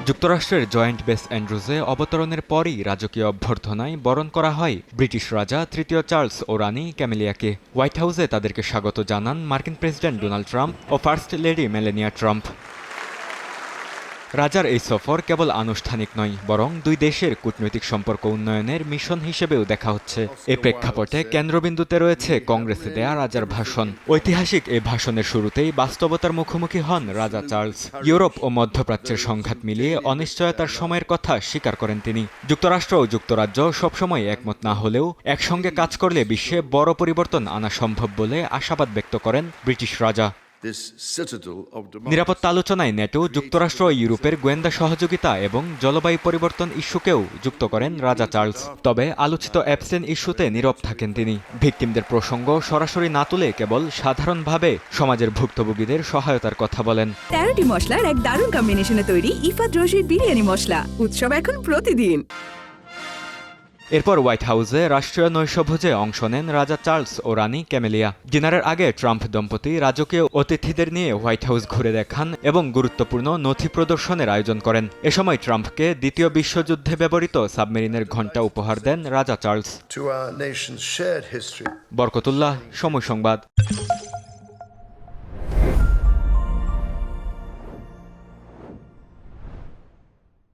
যুক্তরাষ্ট্রের joint base অ্যান্ড্রুজে অবতরণের পরই রাজকীয় অভ্যর্থনায় বরণ করা হয় ব্রিটিশ রাজা তৃতীয় চার্লস ও রানী ক্যামিলিয়াকে। হোয়াইট হাউসে তাদেরকে স্বাগত জানান মার্কিন প্রেসিডেন্ট ডোনাল্ড ট্রাম্প ও ফার্স্ট লেডি মেলানিয়া ট্রাম্প। রাজার এই সফর কেবল আনুষ্ঠানিক নয়, বরং দুই দেশের কূটনৈতিক সম্পর্ক উন্নয়নের মিশন হিসেবেও দেখা হচ্ছে। এ প্রেক্ষাপটে কেন্দ্রবিন্দুতে রয়েছে কংগ্রেসে দেয়া রাজার ভাষণ। ঐতিহাসিক এই ভাষণের শুরুতেই বাস্তবতার মুখোমুখি হন রাজা চার্লস। ইউরোপ ও মধ্যপ্রাচ্যের সংঘাত মিলিয়ে অনিশ্চয়তার সময়ের কথা স্বীকার করেন তিনি। যুক্তরাষ্ট্র ও যুক্তরাজ্য সবসময় একমত না হলেও একসঙ্গে কাজ করলে বিশ্বে বড় পরিবর্তন আনা সম্ভব বলে আশাবাদ ব্যক্ত করেন ব্রিটিশ রাজা। নিরাপত্তা আলোচনায় নেটো, যুক্তরাষ্ট্র ও ইউরোপের গোয়েন্দা সহযোগিতা এবং জলবায়ু পরিবর্তন ইস্যুকেও যুক্ত করেন রাজা চার্লস। তবে আলোচিত অ্যাবস্টেন ইস্যুতে নীরব থাকেন তিনি। ভিকটিমদের প্রসঙ্গ সরাসরি না তুলে কেবল সাধারণভাবে সমাজের ভুক্তভোগীদের সহায়তার কথা বলেন। 13টি মশলার এক দারুণ কম্বিনেশনে তৈরি ইফাত রশিদ বিরিয়ানি মশলা। উৎসব এখন প্রতিদিন। এরপর হোয়াইট হাউসে রাষ্ট্রীয় নৈশভোজে অংশ নেন রাজা চার্লস ও রানী ক্যামেলিয়া। ডিনারের আগে ট্রাম্প দম্পতি রাজকীয় অতিথিদের নিয়ে হোয়াইট হাউস ঘুরে দেখান এবং গুরুত্বপূর্ণ নথি প্রদর্শনের আয়োজন করেন। এ সময় ট্রাম্পকে দ্বিতীয় বিশ্বযুদ্ধে ব্যবহৃত সাবমেরিনের ঘণ্টা উপহার দেন রাজা চার্লস। বরকতুল্লাহ, সময় সংবাদ।